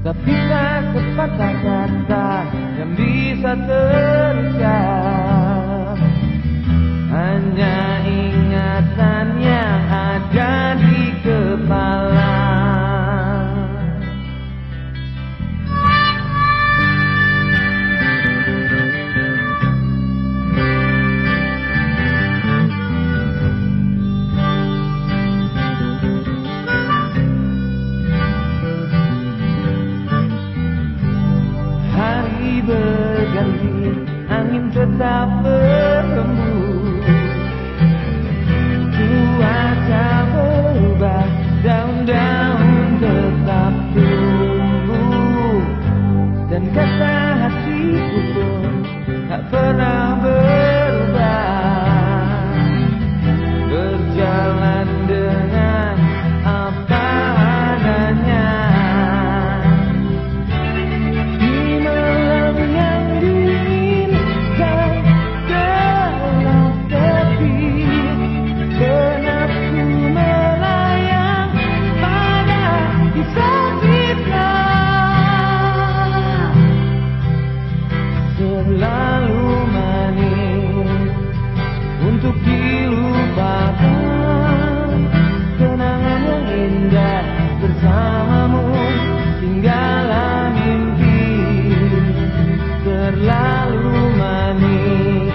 tapi tak sepatah kata yang bisa terucap. Hanya ingatan yang ada di kepala. Hari berganti, angin tetap berhembus, cuaca berubah, daun-daun tetap tumbuh, dan kata hatiku pun tak pernah berubah. Berjalan dengan apa adanya. Terlalu manis untuk dilupakan, kenangan yang indah bersamamu tinggallah mimpi. Terlalu manis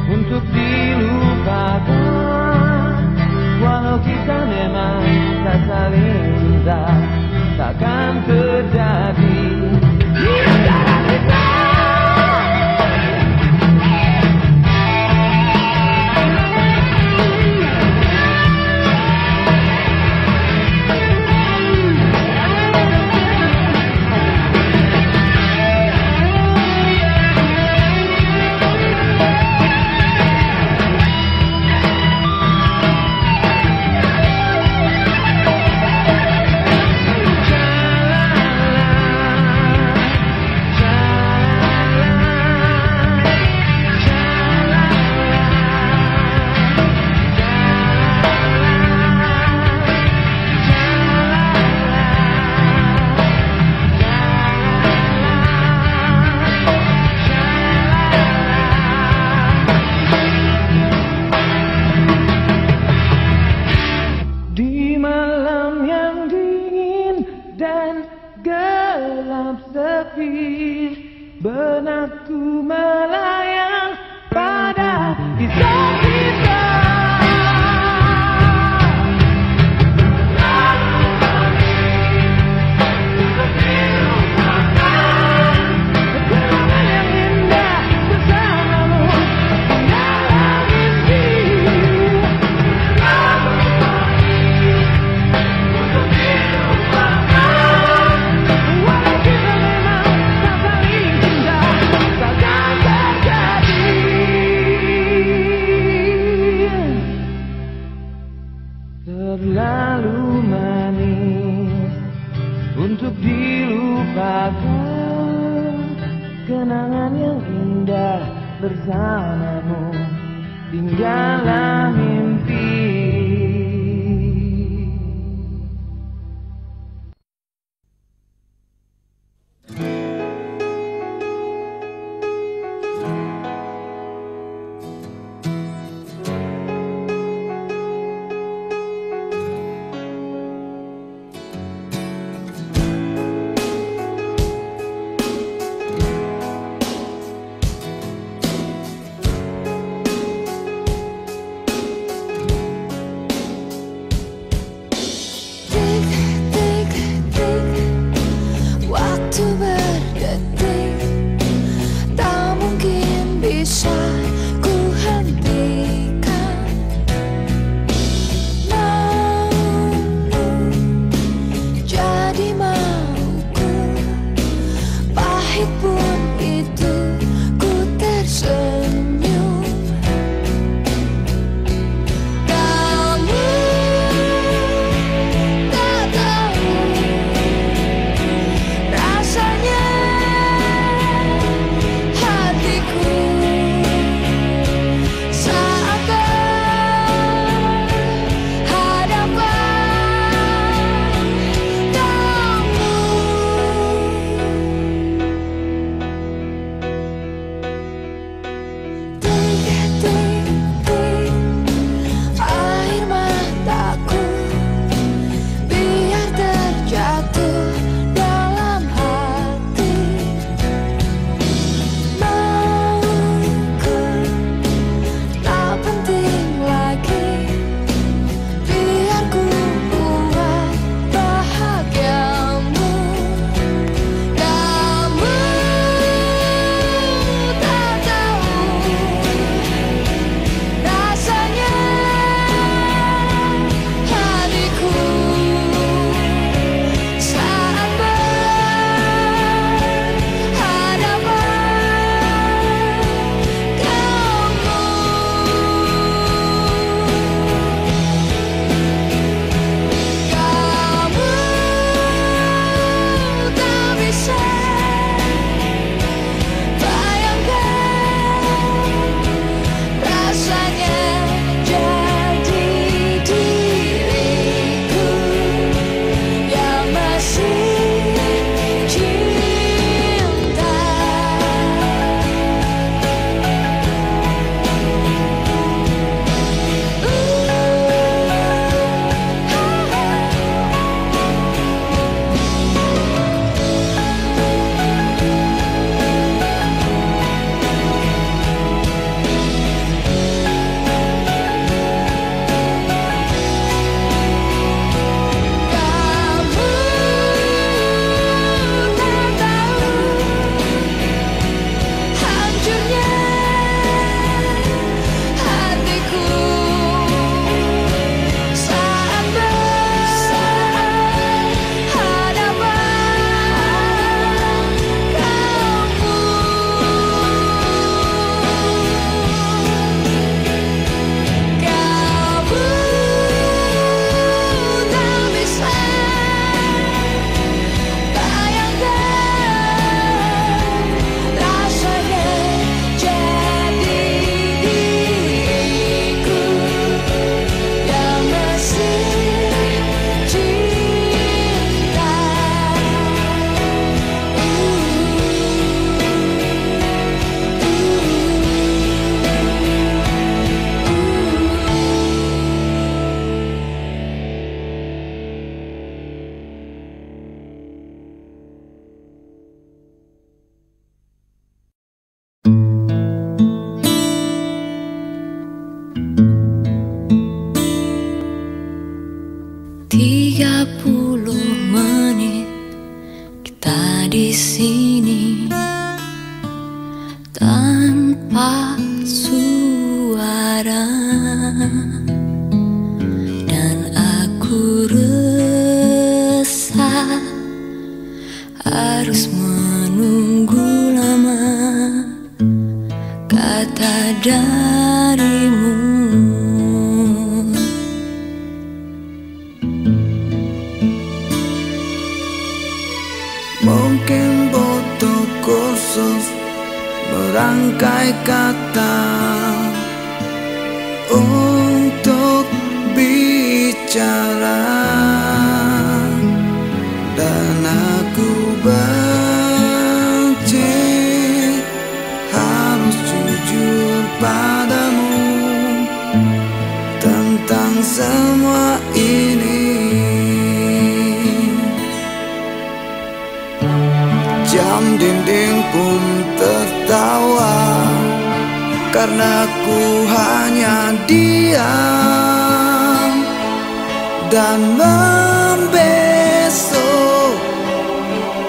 untuk dilupakan, walau kita memang tak saling cinta, takkan terjadi. Gelap sepi, benakku melayang pada kisah kita. Kenangan yang indah bersamamu dalam mimpi. Terlalu manis untuk dilupakan, kenangan yang indah bersamamu tinggallah mimpi. di sini tanpa suara, dan aku resah harus menunggu lama kata darimu. Mungkin butuh kursus merangkai kata untuk bicara, dan aku benci harus jujur padamu tentang semua ini. Jam dinding pun tertawa karena ku hanya diam dan membeso.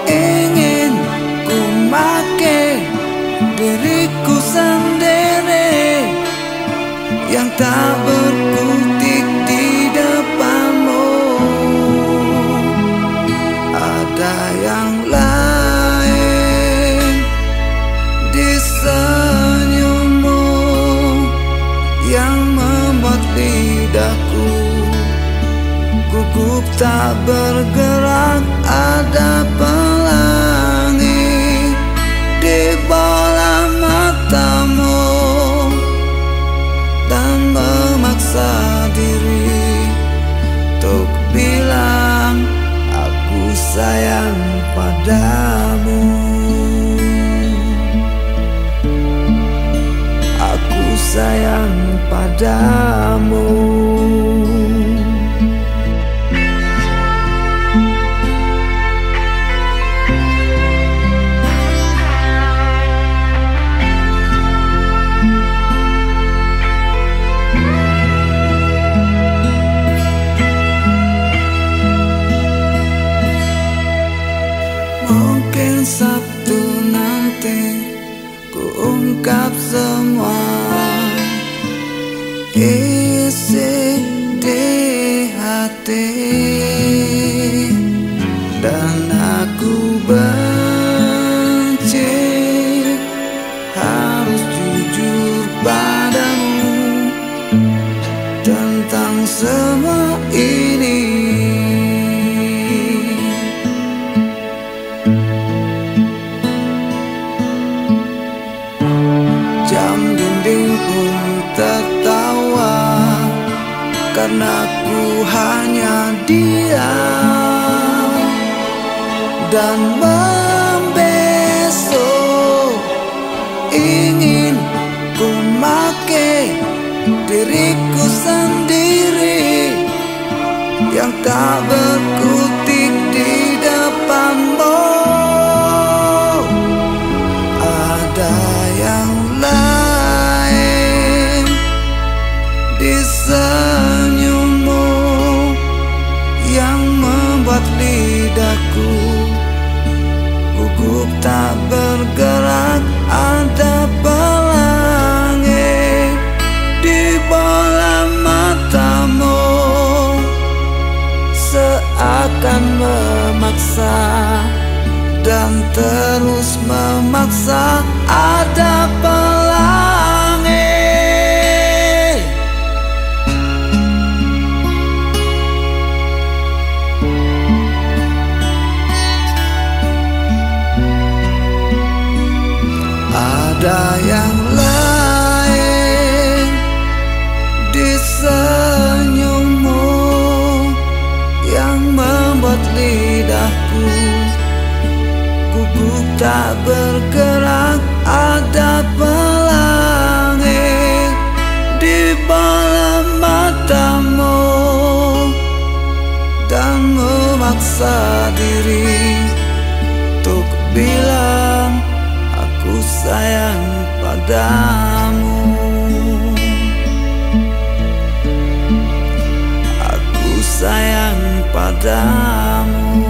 Ingin ku make diriku sendiri yang tak berkutik di depanmu. Ada yang lain di senyummu yang membuat lidahku gugup tak bergerak. Ada pelangi di bola matamu dan memaksa diri untuk bilang aku sayang padamu. Aku sayang padamu. Mungkin Sabtu nanti ku ungkap semua isi di hati, dan aku benci harus jujur padamu tentang semua ini. Jam dinding pun tertawa karena ku hanya diam dan membeso. Ingin ku make diriku sendiri yang tak berkutik di depanmu. Ada yang lain di senyummu yang membuat lidahku gugup tak bergerak. Ada pelangi di bola matamu seakan memaksa dan terus memaksa. Ada pelangi ada yang lain di senyummu yang membuat lidahku gugup tak bergerak. Ada pelangi di bola matamu dan memaksa diri untuk bilang aku sayang padamu. Aku sayang padamu.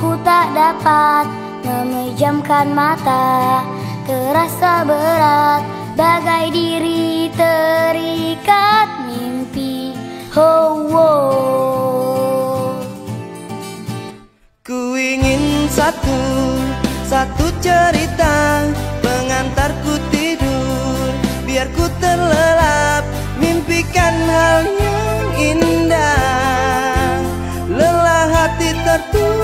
Ku tak dapat memejamkan mata, terasa berat bagai diri terikat mimpi. Oh, oh. Ku ingin satu cerita pengantarku tidur, biar ku terlelap mimpikan hal yang indah, lelah hati tertutupi.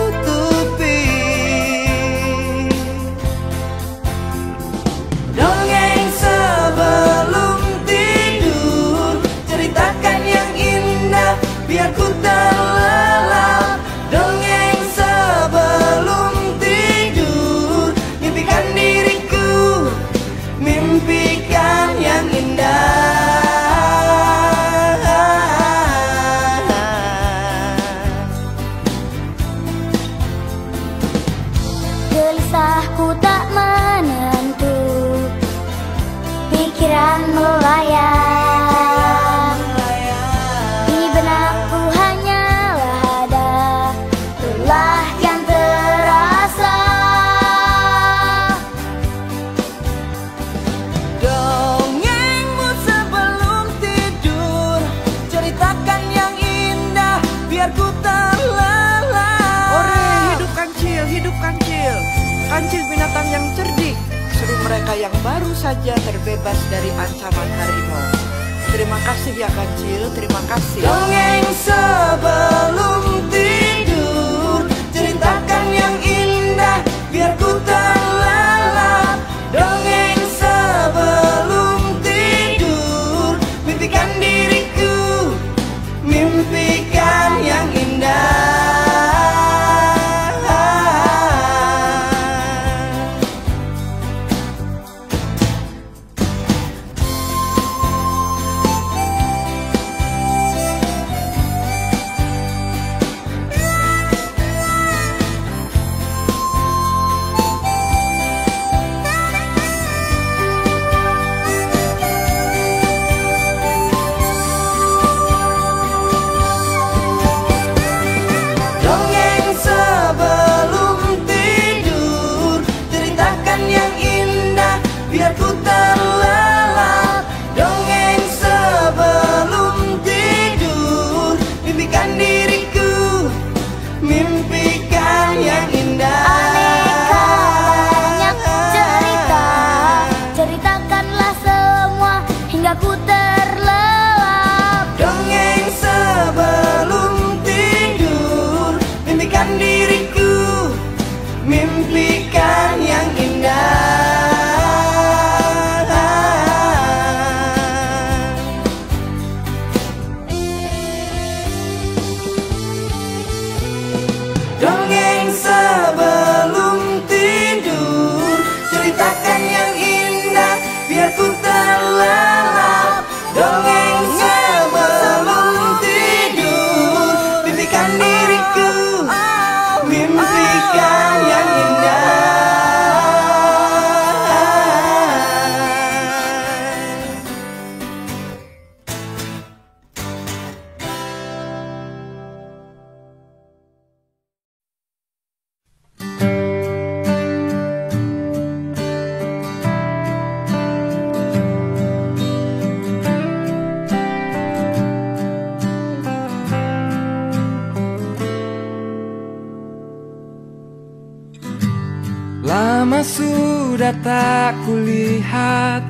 Dongeng sebelum tidur, ceritakan yang indah biar ku terlelap. Dongeng sebelum tidur, mimpikan diriku, mimpikan yang indah. Gelisahku tak menentu, pikiran melayang. Di benakku hanyalah ada lelah yang terasa. Dongengmu sebelum tidur, ceritakan yang indah biar ku terlelap. Ore, hidup kancil, hidup kancil. Kancil binatang yang cerdik, seru mereka yang baru saja terbebas dari ancaman harimau. Terima kasih ya kancil, terima kasih. Dongeng sebelum tidur, ceritakan yang indah biar ku terlelap. Dongeng sebelum tidur, mimpikan diriku, mimpikan yang indah. Dongeng sebelum tidur, ceritakan yang indah biar ku terlelap. Dongeng sebelum tidur, mimpikan diriku, mimpikan yang indah. Aneka banyak cerita, ceritakanlah semua hingga ku terlelap. Dongeng sebelum tidur, mimpikan diriku, mimpikan yang indah. Dongeng sebelum tidur, ceritakan yang indah biar ku terlelap. Dongeng sebelum tidur, mimpikan diriku, mimpikan yang indah. Lama sudah tak kulihat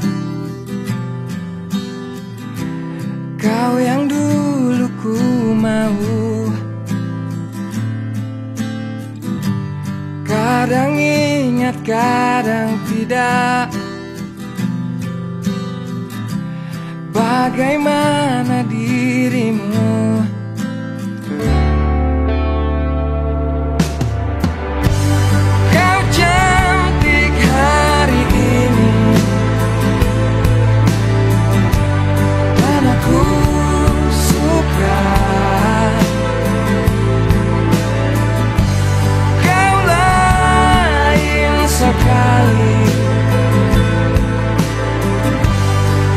kau yang dulu ku mau. Kadang ingat, kadang tidak. Bagaimana dirimu? Kau cantik hari ini, dan aku suka. Kau lain sekali,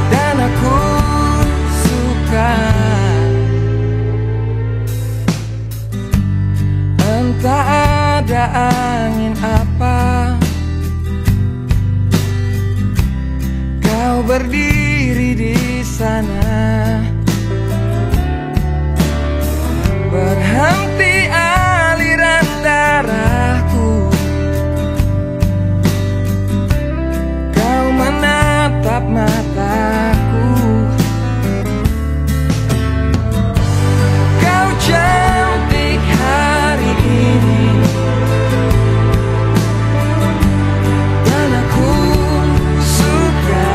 dan aku suka. angin apa kau berdiri di sana, berhenti aliran darahku, kau menatap mataku, kau cantik hari ini, dan aku suka.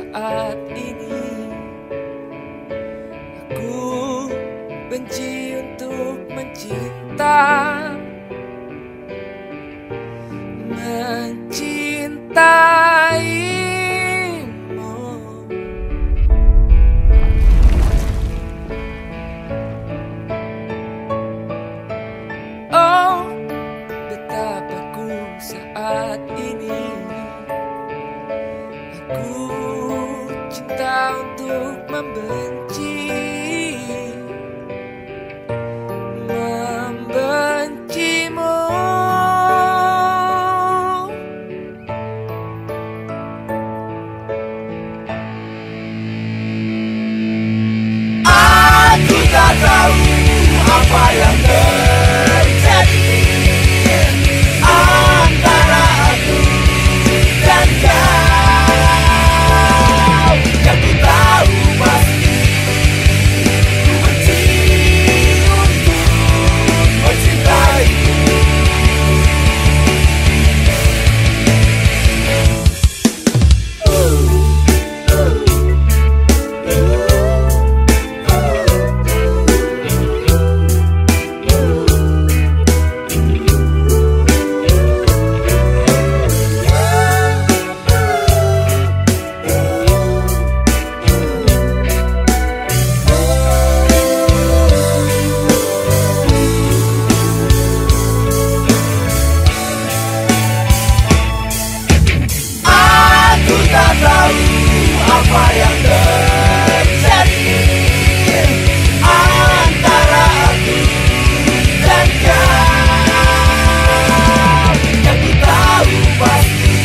saat ini. Aku benci untuk mencinta, mencintaimu. Oh, betapa ku saat ini. Aku cinta untuk membenci, membencimu. Aku tak tahu apa yang terjadi antara aku dan kau. Yang ku tahu pasti ku benci untuk mencintaimu. Aku tak tahu apa yang terjadi antara aku dan kau. Yang ku tahu pasti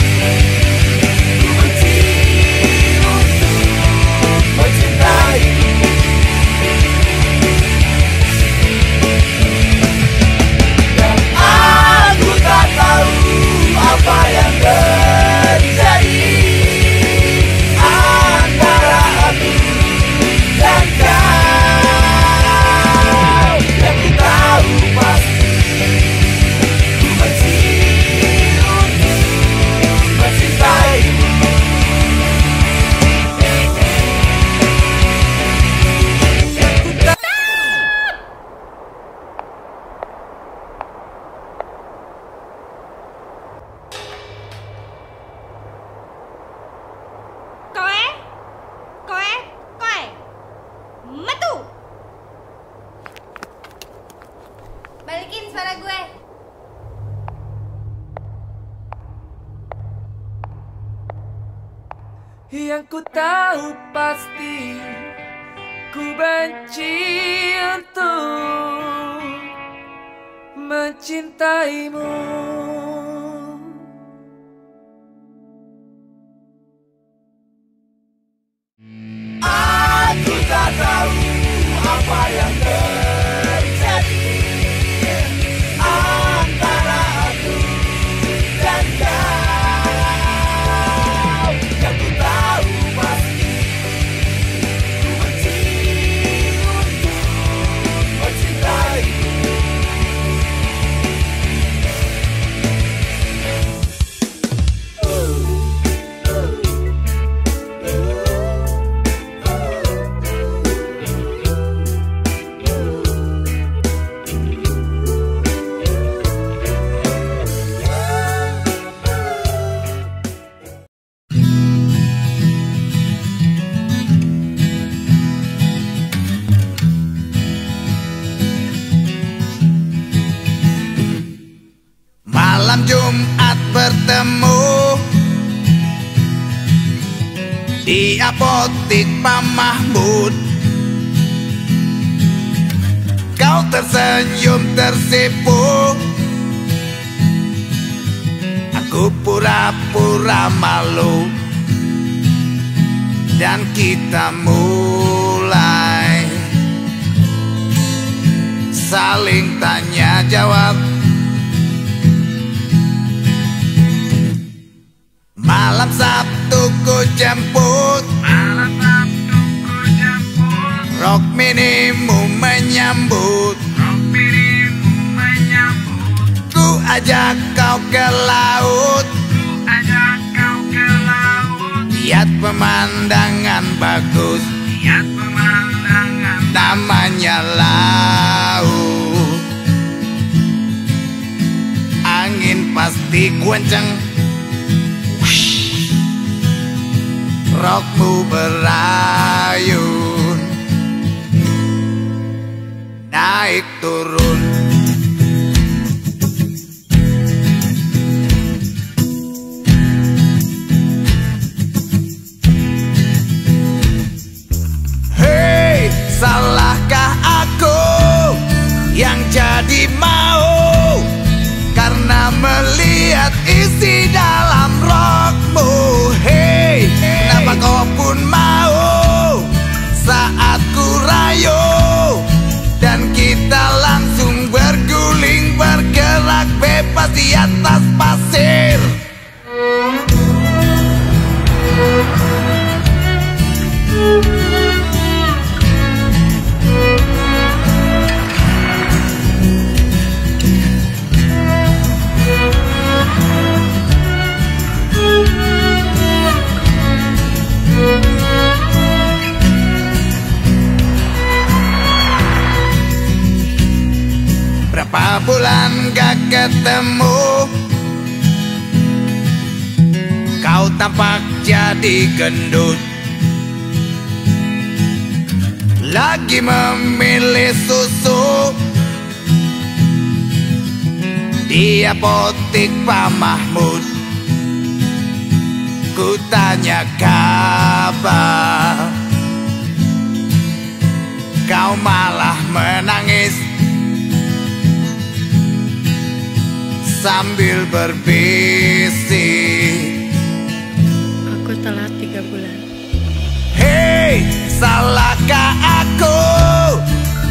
ku benci untuk mencintaimu. Dan aku tak tahu apa yang terjadi antara aku dan kau. Yang ku tahu pasti ku benci untuk mencintaimu. Koe, metu. Balikin suara gue. Yang ku tahu pasti ku benci untuk mencintaimu. Aku tak tahu apa yang terjadi antara aku dan kau. Yang ku tahu pasti ku benci untuk mencintaimu. Malam Jumat bertemu di apotik Pak Mahmud. Kau tersenyum tersipu, aku pura-pura malu, dan kita mulai saling tanya jawab. Malam Sabtu ku jemput, rok minimu menyambut, ku ajak kau ke laut, lihat pemandangan bagus, lihat pemandangan namanya laut. Angin pasti kenceng, rokmu berayun, naik turun. Hei, salahkah aku yang jadi mau karena melihat isi dalam rokmu? Hei, kenapa kau pun mau saat ku rayu dan kita langsung berguling bergerak bebas di atas pasir? Berapa bulan gak ketemu, kau tampak jadi gendut, lagi memilih susu di apotik Pak Mahmud. Ku tanya kabar, kau malah menangis sambil berbisik, aku telat 3 bulan. hei, salahkah aku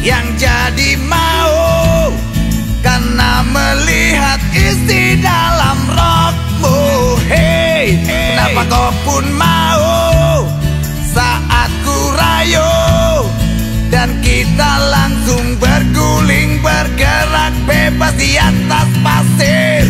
yang jadi mau karena melihat isi dalam rokmu? Hei, kenapa kau pun mau saat ku rayu dan kita langsung berguling bergerak bebas di atas pasir?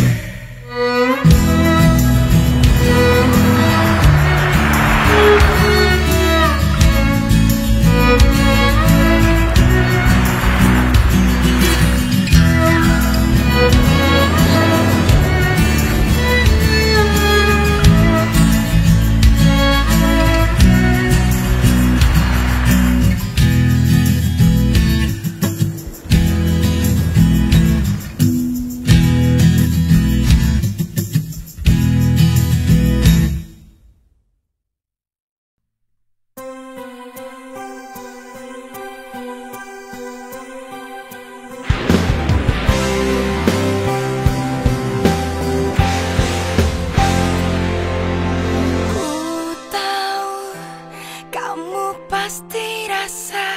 Pasti rasa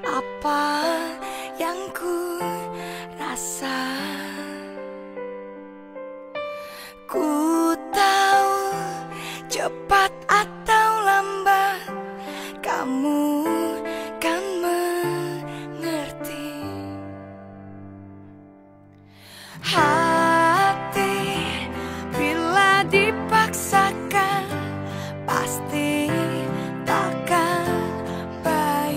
apa yang ku rasa. Ku tahu cepat atau lambat kamu kan mengerti. Hati bila dipaksakan pasti takkan baik.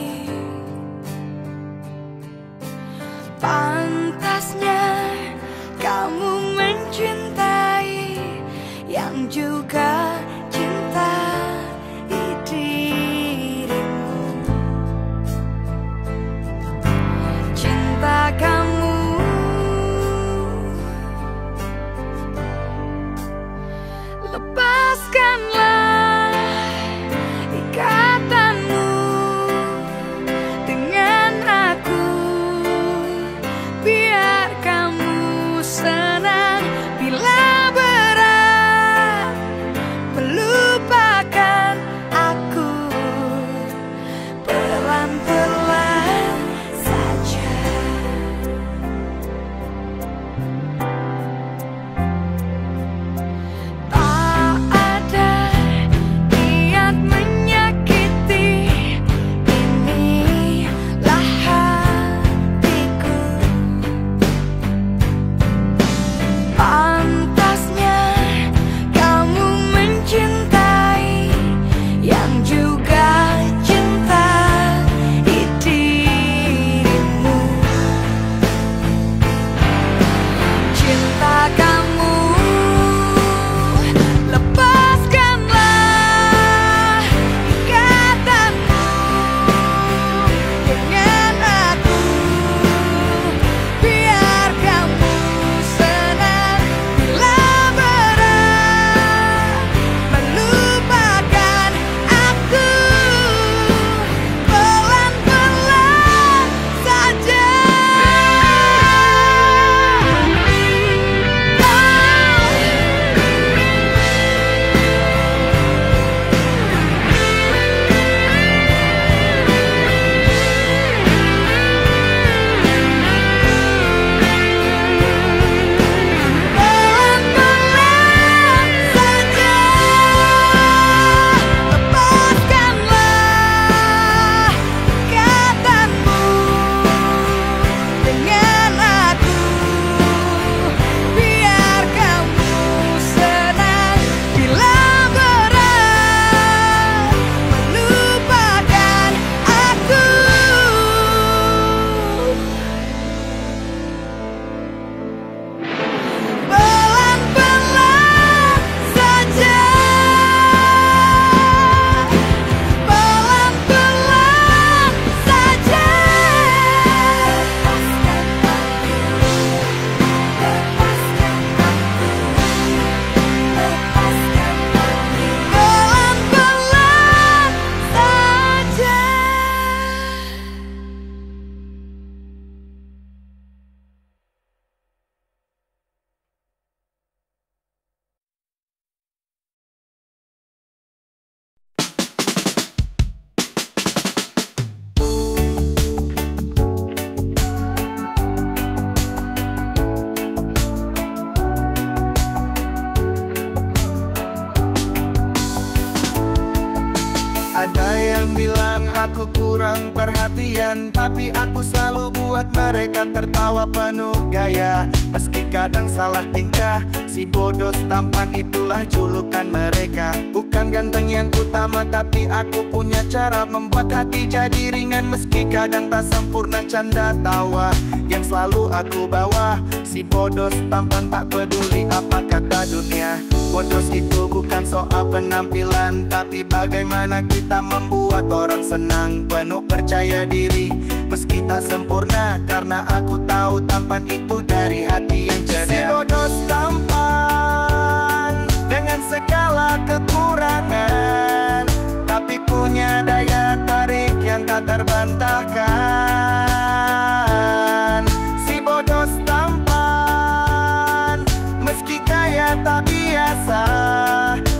Ada yang bilang aku kurang perhatian, tapi aku selalu buat mereka tertawa penuh gaya. Meski kadang salah tingkah, si bodoh tampan itulah julukan mereka. Bukan ganteng yang utama, tapi aku punya cara membuat hati jadi ringan. Meski kadang tak sempurna canda tawa yang selalu aku bawa. Si bodoh tampan tak peduli apa kata dunia. Bodoh itu bukan soal penampilan, tapi bagaimana kita membuat orang senang, penuh percaya diri. Meski tak sempurna, karena aku tahu tampan itu dari hati yang cerdas. Si bodoh tampan dengan segala kekurangan, tapi punya daya tarik yang tak terbantahkan. Si bodoh tampan meski kaya tak biasa,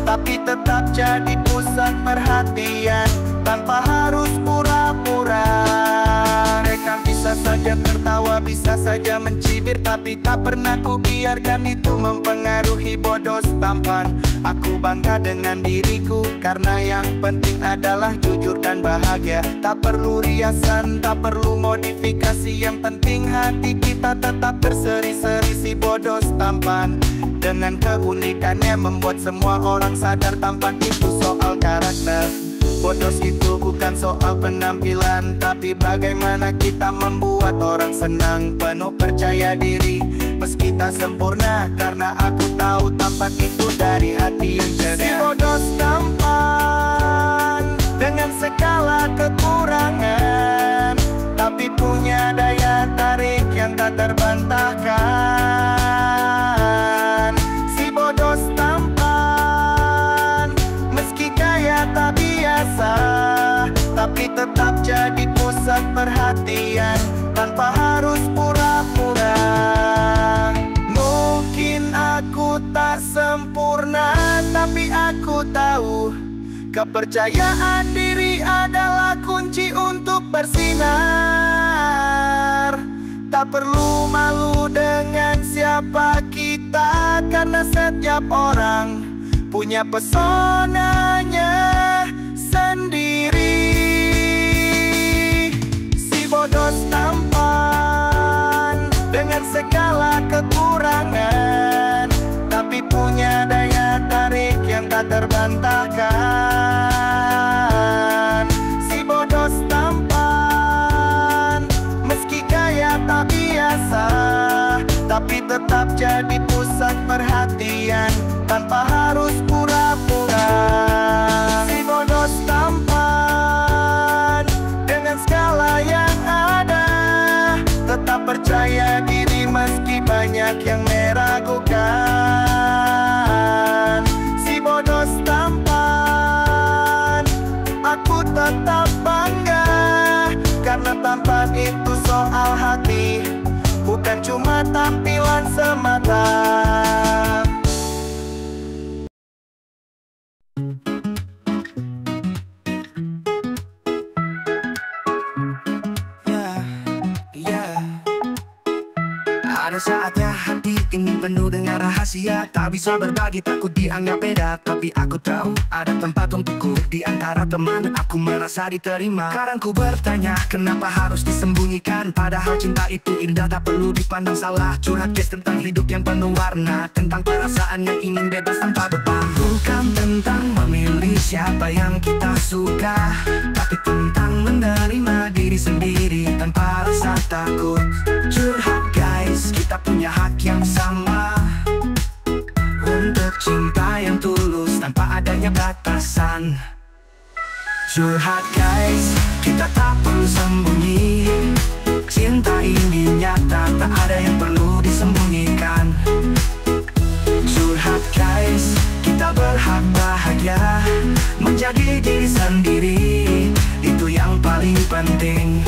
tapi tetap jadi pusat perhatian tanpa harus pura-pura. Mereka bisa saja tertawa, bisa saja mencibir, tapi tak pernah ku biarkan itu mempengaruhi bodoh tampan. Aku bangga dengan diriku, karena yang penting adalah jujur dan bahagia. Tak perlu riasan, tak perlu modifikasi, yang penting hati kita tetap berseri-seri. Si bodoh tampan dengan keunikannya membuat semua orang sadar tampan itu soal karakter. Bodoh itu bukan soal penampilan, tapi bagaimana kita membuat orang senang, penuh percaya diri. Meski tak sempurna, karena aku tahu tampan itu dari hati yang cerdas. Si bodoh tampan dengan segala kekurangan, tapi punya daya tarik yang tak terbantahkan. Si bodoh tampan meski kaya tak biasa, tapi tetap jadi pusat perhatian tanpa harus pura-pura. Mungkin aku tak sempurna, tapi aku tahu kepercayaan diri adalah kunci untuk bersinar. Tak perlu malu dengan siapa kita, karena setiap orang punya pesonanya sendiri. Si bodoh tampan dengan segala kekurangan, tapi punya daya tarik yang tak terbantahkan. Si bodoh tampan meski kaya tak biasa, tapi tetap jadi pusat perhatian tanpa harus pura-pura. Si bodoh tampan dengan segala yang ada, tetap percaya diri meski banyak yang meragukan. Si bodoh tampan, aku tetap bangga, karena tampan itu soal hati, bukan cuma tampilan semata. Ada saatnya hati ingin penuh dengan rahasia, tak bisa berbagi, takut dianggap beda. Tapi aku tahu ada tempat untukku di antara teman, aku merasa diterima. Kadang ku bertanya kenapa harus disembunyikan, padahal cinta itu indah, tak perlu dipandang salah. Curhat tentang hidup yang penuh warna, tentang perasaan yang ingin bebas tanpa beban. Bukan tentang memilih siapa yang kita suka, tapi tentang menerima diri sendiri tanpa rasa takut. Curhat guys, kita punya hak yang sama untuk cinta yang tulus tanpa adanya batasan. Curhat guys, kita tak perlu sembunyi, cinta ini nyata, tak ada yang perlu disembunyikan. Curhat guys, kita berhak bahagia, menjadi diri sendiri, itu yang paling penting.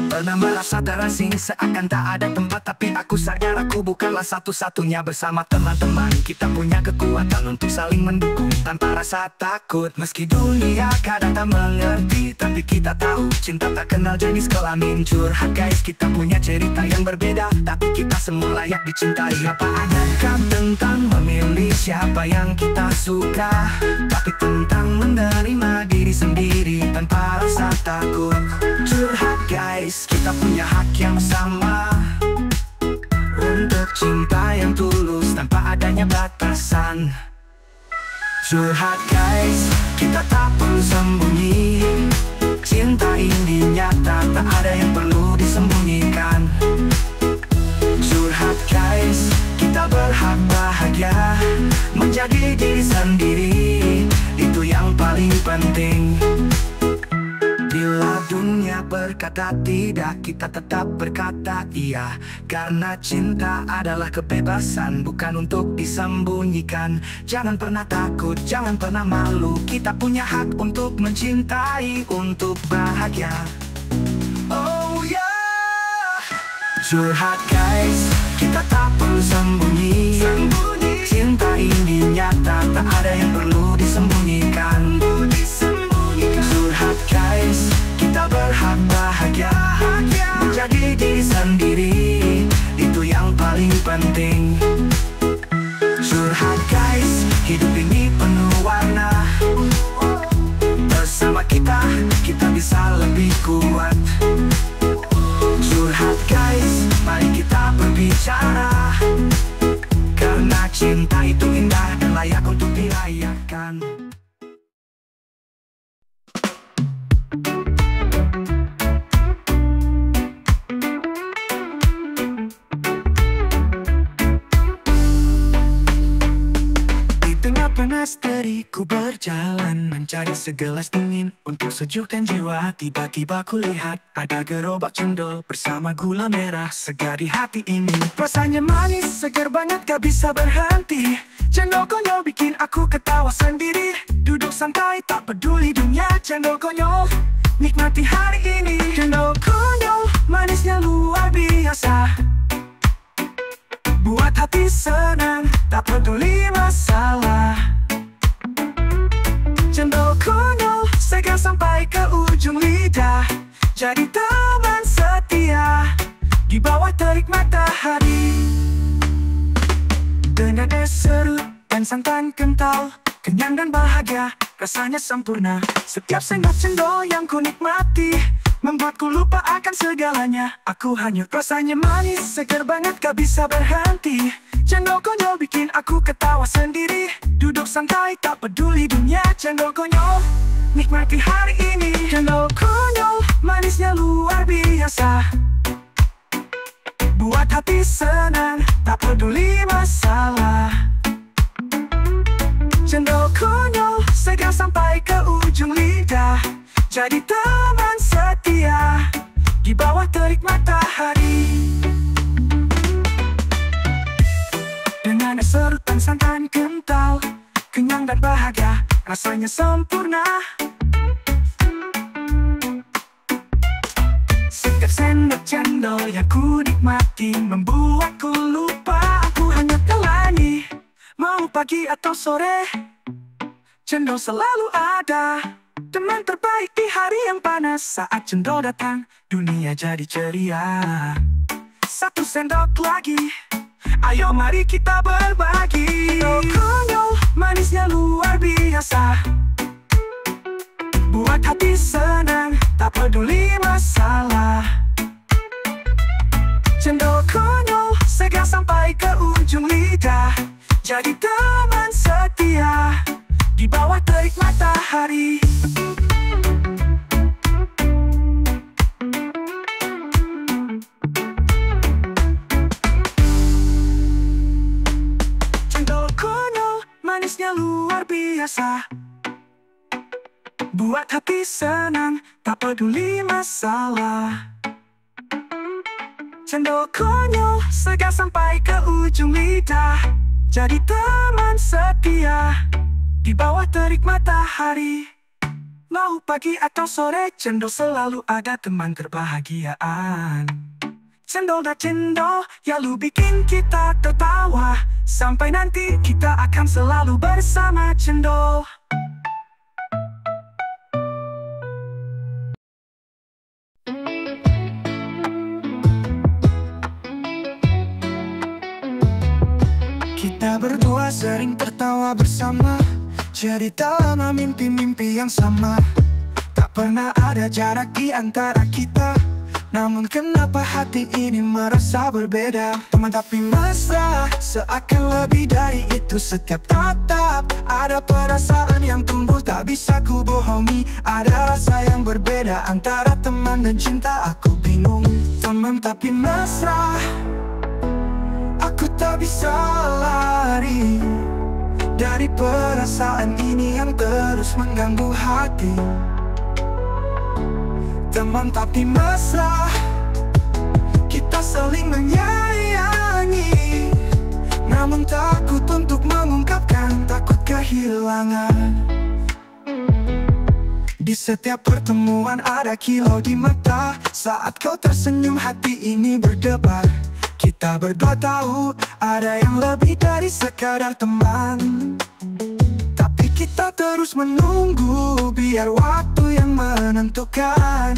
Pernah merasa terasing, seakan tak ada tempat, tapi aku sadar aku bukanlah satu-satunya. Bersama teman-teman kita punya kekuatan untuk saling mendukung tanpa rasa takut. Meski dunia kadang tak mengerti, tapi kita tahu cinta tak kenal jenis kelamin. Curhat guys, kita punya cerita yang berbeda, tapi kita semua layak dicintai apa adanya. Tentang memilih siapa yang kita suka, tapi tentang menerima diri sendiri tanpa rasa takut. Curhat guys, kita punya hak yang sama untuk cinta yang tulus tanpa adanya batasan. Curhat guys, kita tak perlu sembunyi. Cinta ini nyata, tak ada yang perlu disembunyikan. Curhat guys, kita berhak bahagia menjadi diri sendiri, itu yang paling penting. Bila dunia berkata tidak, kita tetap berkata iya. Karena cinta adalah kebebasan, bukan untuk disembunyikan. Jangan pernah takut, jangan pernah malu. Kita punya hak untuk mencintai, untuk bahagia. Oh yeah. Curhat guys, kita tak perlu sembunyi. Cinta ini nyata, tak ada yang perlu disembunyikan. Curhat guys, kita berhak bahagia menjadi diri sendiri, itu yang paling penting. Curhat guys, hidup ini penuh warna. Bersama kita, kita bisa lebih kuat. Curhat guys, mari kita berbicara, karena cinta itu indah dan layak untuk dirayakan. Panas teriku berjalan mencari segelas dingin untuk sejukkan jiwa. Tiba-tiba ku lihat ada gerobak cendol bersama gula merah segar di hati ini. Rasanya manis, segar banget, gak bisa berhenti. Cendol konyol bikin aku ketawa sendiri. Duduk santai tak peduli dunia. Cendol konyol, nikmati hari ini. Cendol konyol, manisnya luar biasa, buat hati senang, tak peduli masalah. Cendol konyol, segar sampai ke ujung lidah, jadi teman setia di bawah terik matahari. Dengan es serut dan santan kental, kenyang dan bahagia, rasanya sempurna. Setiap sendok cendol yang ku nikmati membuatku lupa akan segalanya. Aku hanyut, rasanya manis, segar banget, gak bisa berhenti. Cendol konyol bikin aku ketawa sendiri. Duduk santai tak peduli dunia. Cendol konyol, nikmati hari ini. Cendol konyol, manisnya luar biasa, buat hati senang, tak peduli masalah. Cendol konyol, segar sampai ke ujung lidah, jadi teman setia di bawah terik matahari. Dengan es serut dan santan kental, kenyang dan bahagia, rasanya sempurna. Setiap sendok cendol yang ku nikmati membuatku lupa aku hanya telangi. Mau pagi atau sore, cendol selalu ada, teman terbaik di hari yang panas. Saat cendol datang, dunia jadi ceria. Satu sendok lagi, ayo mari kita berbagi. Cendol konyol, manisnya luar biasa, buat hati senang, tak peduli masalah. Cendol konyol, segar sampai ke ujung lidah, jadi teman setia di bawah terik matahari. Cendol konyol, manisnya luar biasa, buat hati senang, tak peduli masalah. Cendol konyol, segar sampai ke ujung lidah, jadi teman setia di bawah terik matahari. Mau pagi atau sore, cendol selalu ada teman kebahagiaan. Cendol dan cendol, ya lu bikin kita tertawa. Sampai nanti kita akan selalu bersama cendol. Kita berdua sering tertawa bersama. cerita lama, mimpi-mimpi yang sama. Tak pernah ada jarak di antara kita. Namun kenapa hati ini merasa berbeda? Teman tapi mesra, seakan lebih dari itu. Setiap tatap ada perasaan yang tumbuh, tak bisa ku bohongi. Ada rasa yang berbeda antara teman dan cinta. Aku bingung, teman tapi mesra. Aku tak bisa lari dari perasaan ini yang terus mengganggu hati. Teman tapi mesra, kita saling menyayangi. Namun takut untuk mengungkapkan, takut kehilangan. Di setiap pertemuan ada kilau di mata. Saat kau tersenyum hati ini berdebar. Kita berdua tahu ada yang lebih dari sekadar teman. Tapi kita terus menunggu, biar waktu yang menentukan.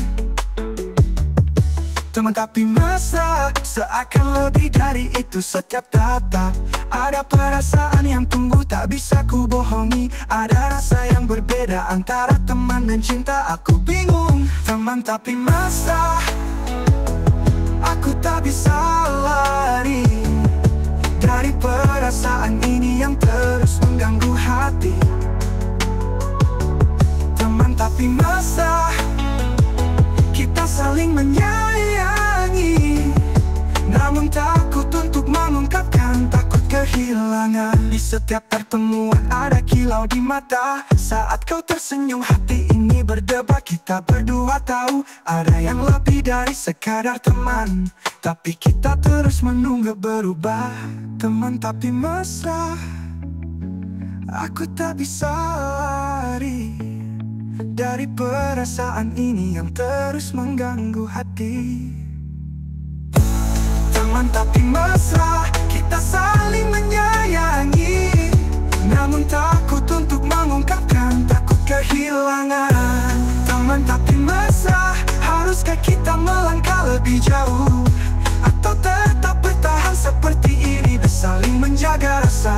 Teman tapi mesra, seakan lebih dari itu. Setiap tatap ada perasaan yang tumbuh, tak bisa ku bohongi. Ada rasa yang berbeda antara teman dan cinta. Aku bingung, teman tapi mesra. Aku tak bisa lari dari perasaan ini yang terus mengganggu hati. Teman tapi mesra, kita saling menyayangi. Namun takut untuk mengungkapkan, takut kehilangan. Di setiap pertemuan ada kilau di mata. Saat kau tersenyum hati ini berdebar. Kita berdua tahu ada yang lebih dari sekadar teman. Tapi kita terus menunggu berubah. Teman tapi mesra, aku tak bisa lari dari perasaan ini yang terus mengganggu hati. Teman tapi mesra, kita saling menyayangi. Namun takut untuk mengungkapkan, takut kehilangan. Teman tapi mesra, haruskah kita melangkah lebih jauh? Atau tetap bertahan seperti ini dan saling menjaga rasa?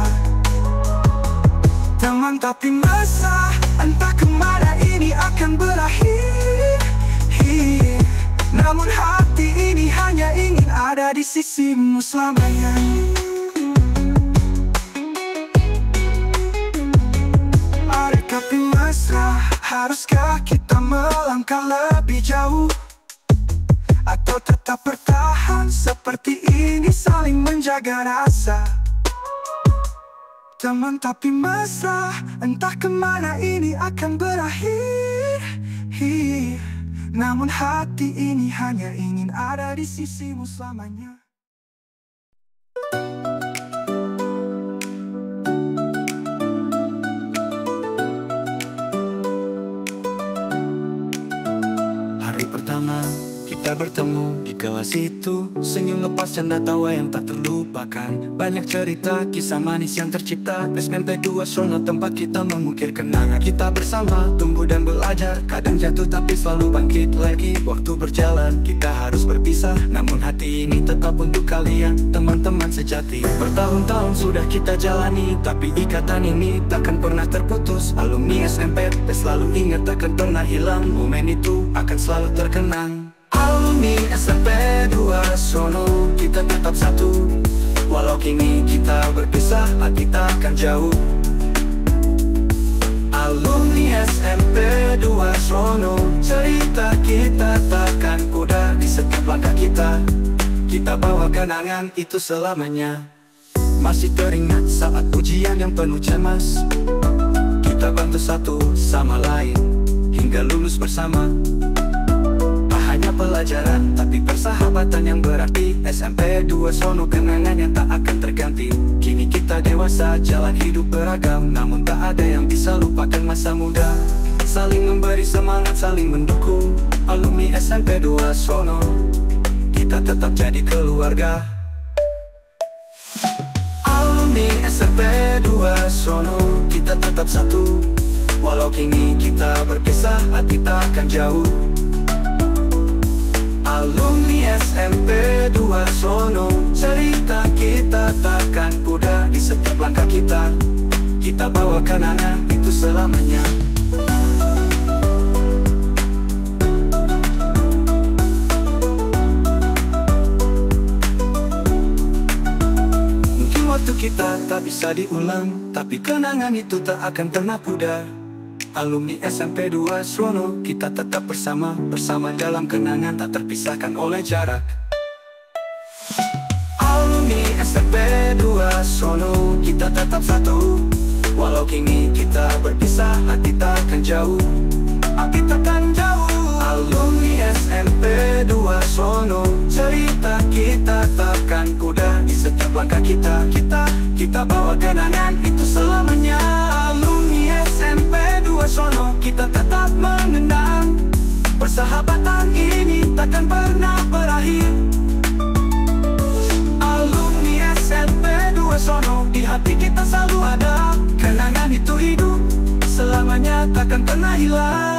Teman tapi mesra, entah kemana ini akan berakhir. Namun hati ini hanya ingin ada di sisimu selamanya. Ada tapi mesra, haruskah kita melangkah lebih jauh? Atau tetap bertahan seperti ini saling menjaga rasa? Teman tapi mesra, entah kemana ini akan berakhir. Namun hati ini hanya ingin ada di sisimu selamanya. Hari pertama kita bertemu di kelas itu, senyum lepas canda tawa yang tak terlupakan. Banyak cerita, kisah manis yang tercipta. SMP2 Sono tempat kita mengukir kenangan. Kita bersama, tumbuh dan belajar. Kadang jatuh tapi selalu bangkit lagi. Waktu berjalan, kita harus berpisah. Namun hati ini tetap untuk kalian, teman-teman sejati. Bertahun-tahun sudah kita jalani, tapi ikatan ini takkan pernah terputus. Alumni SMP, selalu ingat takkan pernah hilang. Momen itu akan selalu terkenang. Alumni SMP2 Sono, kita tetap satu. Walau kini kita berpisah, hati takkan jauh. Alumni SMP2 Sono, cerita kita takkan pudar. Di setiap langkah kita, kita bawa kenangan itu selamanya. Masih teringat saat ujian yang penuh cemas. Kita bantu satu sama lain hingga lulus bersama. Hanya pelajaran, tapi persahabatan yang berarti. SMP2 Sono, kenangan yang tak akan terganti. Kini kita dewasa, jalan hidup beragam. Namun tak ada yang bisa lupakan masa muda. Saling memberi semangat, saling mendukung. Alumni SMP2 Sono, kita tetap jadi keluarga. Alumni SMP2 Sono, kita tetap satu. Walau kini kita berpisah, hati takkan jauh. Alumni SMP2 Sono, cerita kita takkan pudar. Di setiap langkah kita kita bawa kenangan itu selamanya. Mungkin waktu kita tak bisa diulang, tapi kenangan itu tak akan pernah pudar. Alumni SMP 2 Srono, kita tetap bersama dalam kenangan tak terpisahkan oleh jarak. Alumni SMP 2 Srono, kita tetap satu. Walau kini kita berpisah, hati takkan jauh, hati takkan jauh. Alumni SMP 2 Srono, cerita kita takkan pudar. Di setiap langkah kita bawa kenangan itu selamanya. Alumni SMP 2 Srono, kita tetap mengenang. Persahabatan ini takkan pernah berakhir. Alumni SMP 2 Srono, di hati kita selalu ada. Kenangan itu hidup, selamanya takkan pernah hilang.